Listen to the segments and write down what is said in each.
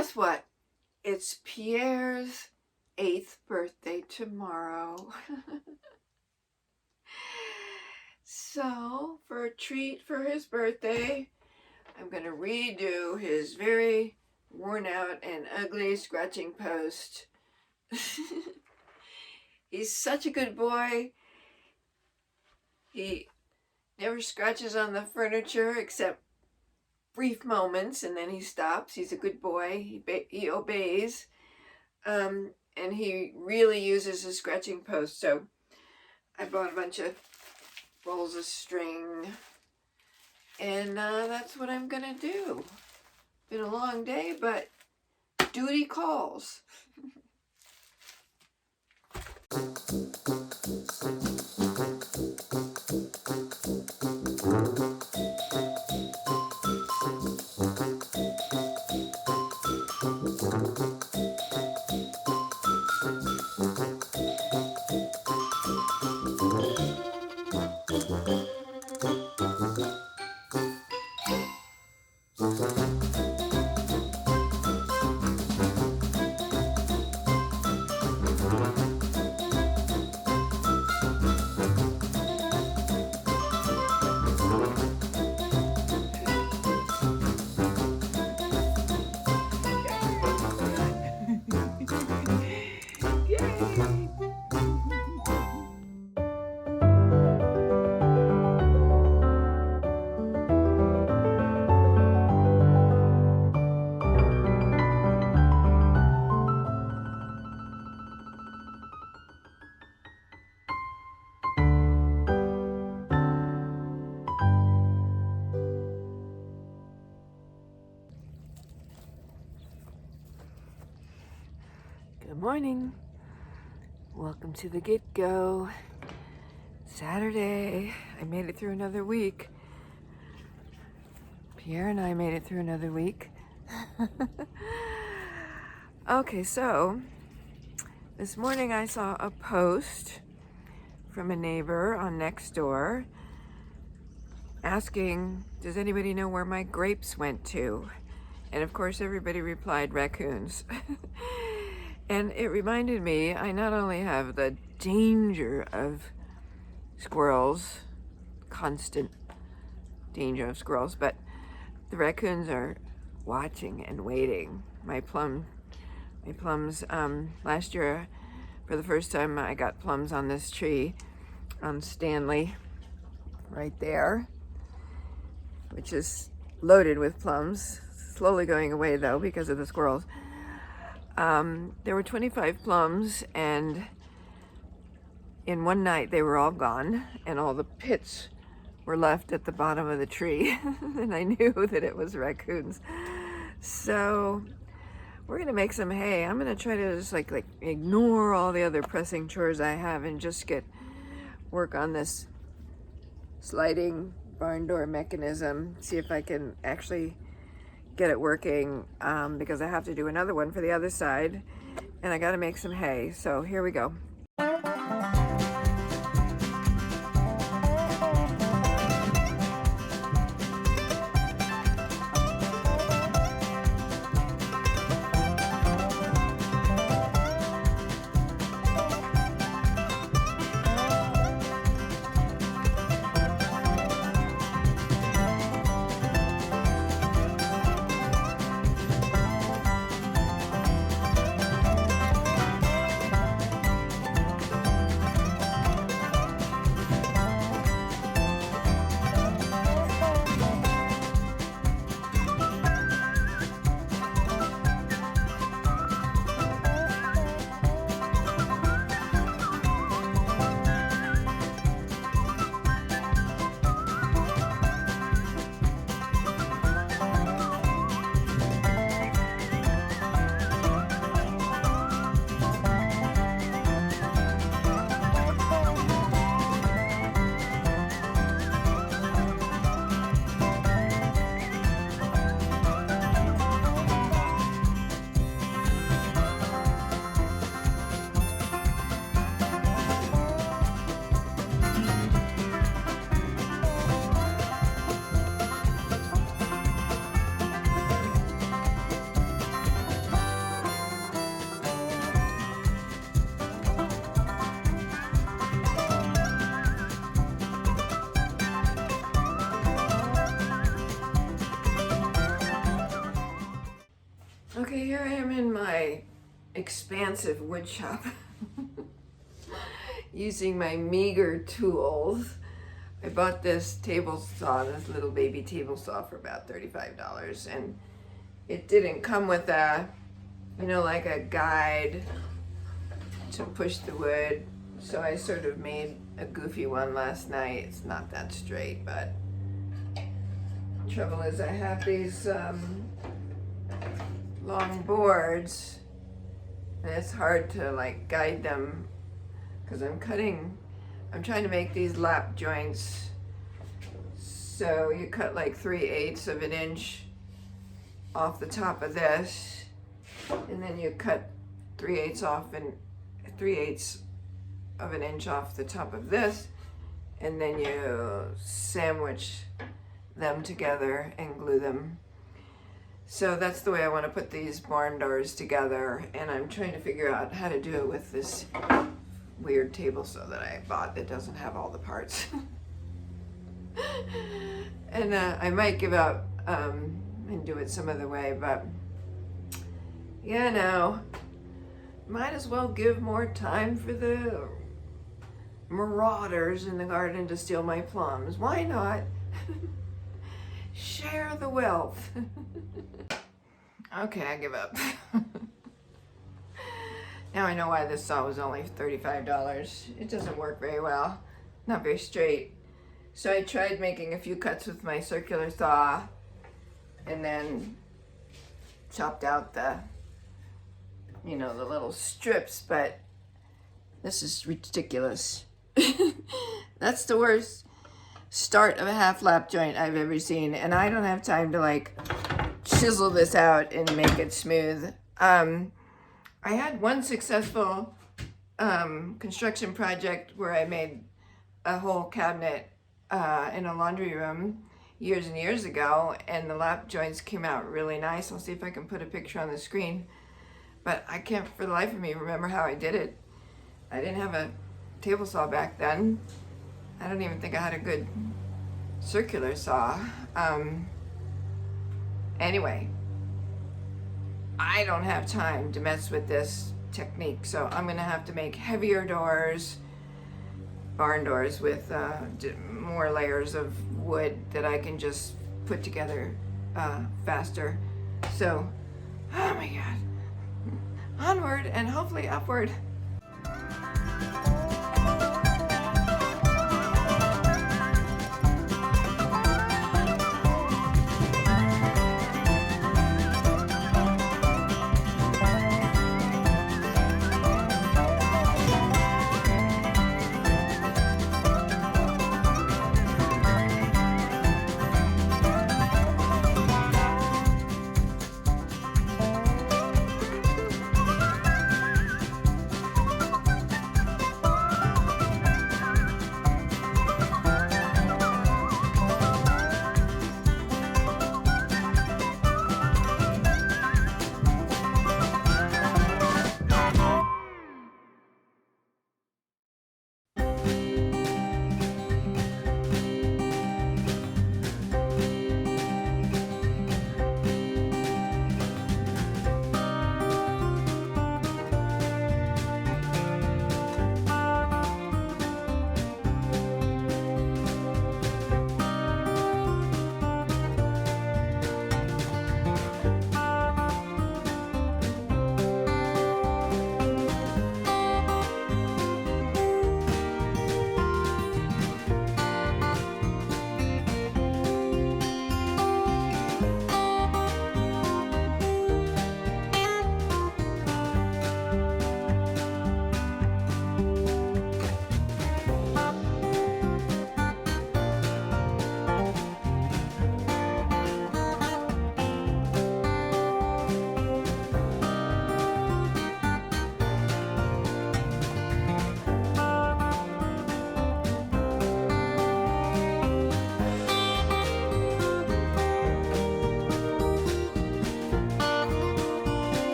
guess what? It's Pierre's 8th birthday tomorrow. So, for a treat for his birthday, I'm going to redo his very worn out and ugly scratching post. He's such a good boy. He never scratches on the furniture except brief moments, and then he stops. He's a good boy. He obeys. And he really uses his scratching post. So I bought a bunch of rolls of string, and that's what I'm gonna do. Been a long day, but duty calls. Good morning. Welcome to the Git Go. Saturday. I made it through another week. Pierre and I made it through another week. Okay, so this morning I saw a post from a neighbor on Nextdoor asking, does anybody know where my grapes went to? And of course everybody replied, raccoons. And it reminded me, I not only have the danger of squirrels, constant danger of squirrels, but the raccoons are watching and waiting. My plums, last year, for the first time, I got plums on this tree on Stanley, right there, which is loaded with plums, slowly going away though because of the squirrels. There were 25 plums, and in one night they were all gone, and all the pits were left at the bottom of the tree. And I knew that it was raccoons. So we're gonna make some hay. I'm gonna try to just like ignore all the other pressing chores I have and just work on this sliding barn door mechanism, see if I can actually get it working, because I have to do another one for the other side, and I got to make some hay. So here we go. am in my expansive wood shop using my meager tools. I bought this table saw, this little baby table saw, for about $35, and it didn't come with a, you know, like a guide to push the wood, so I sort of made a goofy one last night. It's not that straight, but trouble is I have these long boards, and it's hard to like guide them because I'm trying to make these lap joints. So you cut like 3/8 of an inch off the top of this, and then you cut 3/8 of an inch off the top of this, and then you sandwich them together and glue them. So that's the way I want to put these barn doors together, and I'm trying to figure out how to do it with this weird table saw that I bought that doesn't have all the parts. And I might give up and do it some other way, but yeah, no, might as well give more time for the marauders in the garden to steal my plums. Why not? Share the wealth. Okay, I give up. Now I know why this saw was only $35. It doesn't work very well, not very straight. So I tried making a few cuts with my circular saw and then chopped out the, you know, the little strips, but this is ridiculous. That's the worst start of a half lap joint I've ever seen, and I don't have time to like chisel this out and make it smooth. I had one successful construction project where I made a whole cabinet in a laundry room years and years ago, and the lap joints came out really nice. I'll see if I can put a picture on the screen, but I can't for the life of me remember how I did it. I didn't have a table saw back then. I don't even think I had a good circular saw. Anyway, I don't have time to mess with this technique, so I'm gonna have to make heavier doors, barn doors with more layers of wood that I can just put together faster. So, oh my God, onward and hopefully upward.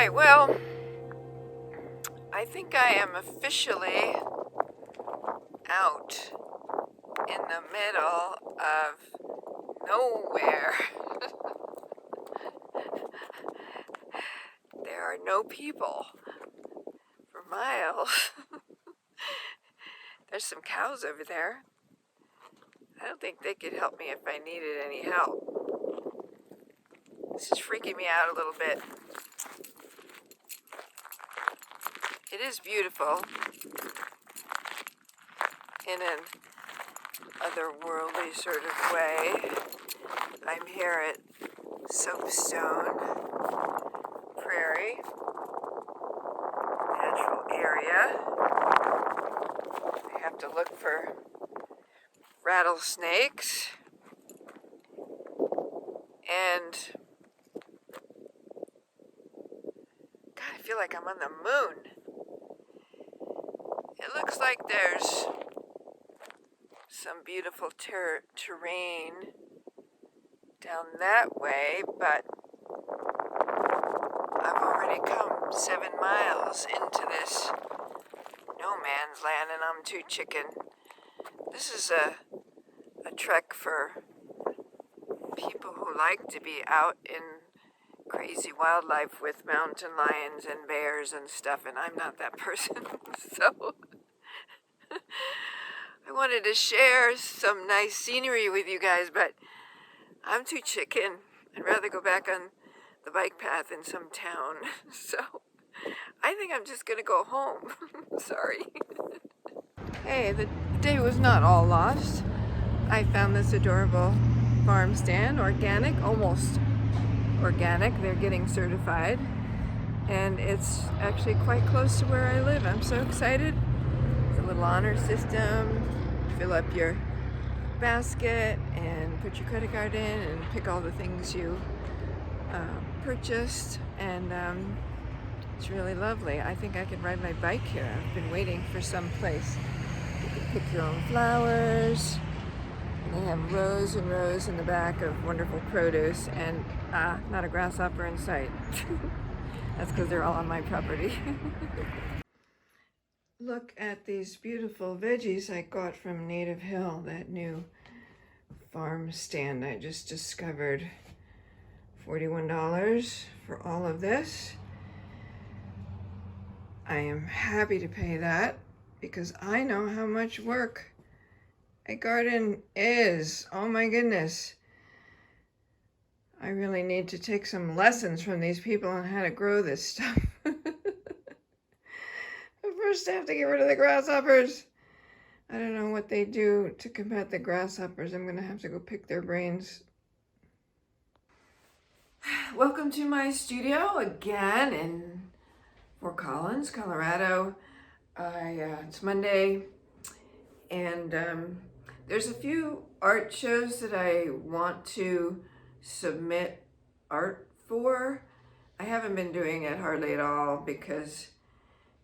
right, well, I think I am officially out in the middle of nowhere. There are no people for miles. There's some cows over there. I don't think they could help me if I needed any help. This is freaking me out a little bit. It is beautiful in an otherworldly sort of way. I'm here at Soapstone Prairie Natural Area. I have to look for rattlesnakes, and God, I feel like I'm on the moon. It looks like there's some beautiful terrain down that way, but I've already come 7 miles into this no man's land, and I'm too chicken. This is a trek for people who like to be out in crazy wildlife with mountain lions and bears and stuff, and I'm not that person. So I wanted to share some nice scenery with you guys, but I'm too chicken. I'd rather go back on the bike path in some town. So I think I'm just gonna go home. Sorry. Hey, the day was not all lost. I found this adorable farm stand, organic, almost organic. They're getting certified, and it's actually quite close to where I live. I'm so excited. It's a little honor system. Fill up your basket and put your credit card in and pick all the things you purchased, and it's really lovely. I think I could ride my bike here. I've been waiting for some place. You can pick your own flowers, and they have rows and rows in the back of wonderful produce, and not a grasshopper in sight. That's because they're all on my property. Look at these beautiful veggies I got from Native Hill, that new farm stand I just discovered. $41 for all of this. I am happy to pay that because I know how much work a garden is. Oh my goodness. I really need to take some lessons from these people on how to grow this stuff. First, I have to get rid of the grasshoppers. I don't know what they do to combat the grasshoppers. I'm going to have to go pick their brains. Welcome to my studio again in Fort Collins, Colorado. It's Monday, and there's a few art shows that I want to submit art for. I haven't been doing it hardly at all because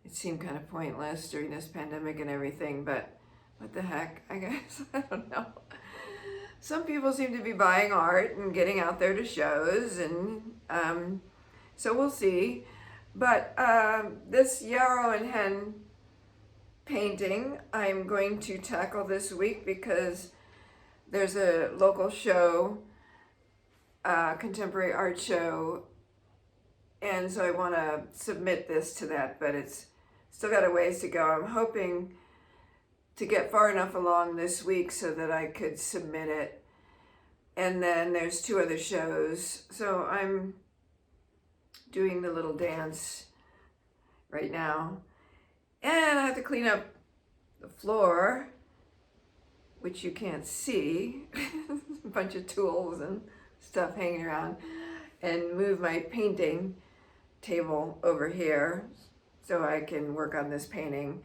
it seemed kind of pointless during this pandemic and everything, but what the heck, I guess, I don't know. Some people seem to be buying art and getting out there to shows, and so we'll see. But this Yarrow and Hen painting, I'm going to tackle this week because there's a local show, contemporary art show, and so I want to submit this to that, but it's still got a ways to go. I'm hoping to get far enough along this week so that I could submit it. And then there's 2 other shows. So I'm doing the little dance right now. And I have to clean up the floor, which you can't see. A bunch of tools and stuff hanging around. And move my painting table over here so I can work on this painting.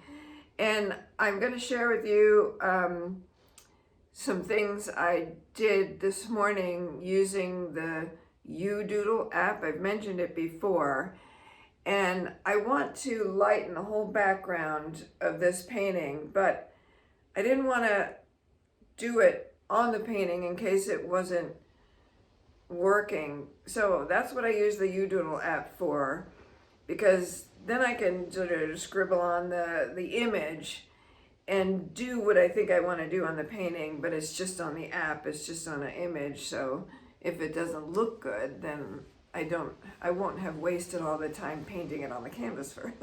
And I'm going to share with you some things I did this morning using the UDoodle app. I've mentioned it before. And I want to lighten the whole background of this painting, but I didn't want to do it on the painting in case it wasn't working. So that's what I use the UDoodle app for. because then I can sort of scribble on the image and do what I think I want to do on the painting, but it's just on the app, it's just on an image. So if it doesn't look good, then I won't have wasted all the time painting it on the canvas first.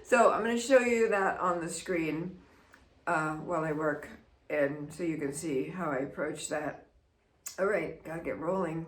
So I'm going to show you that on the screen while I work, and so you can see how I approach that. All right, gotta get rolling.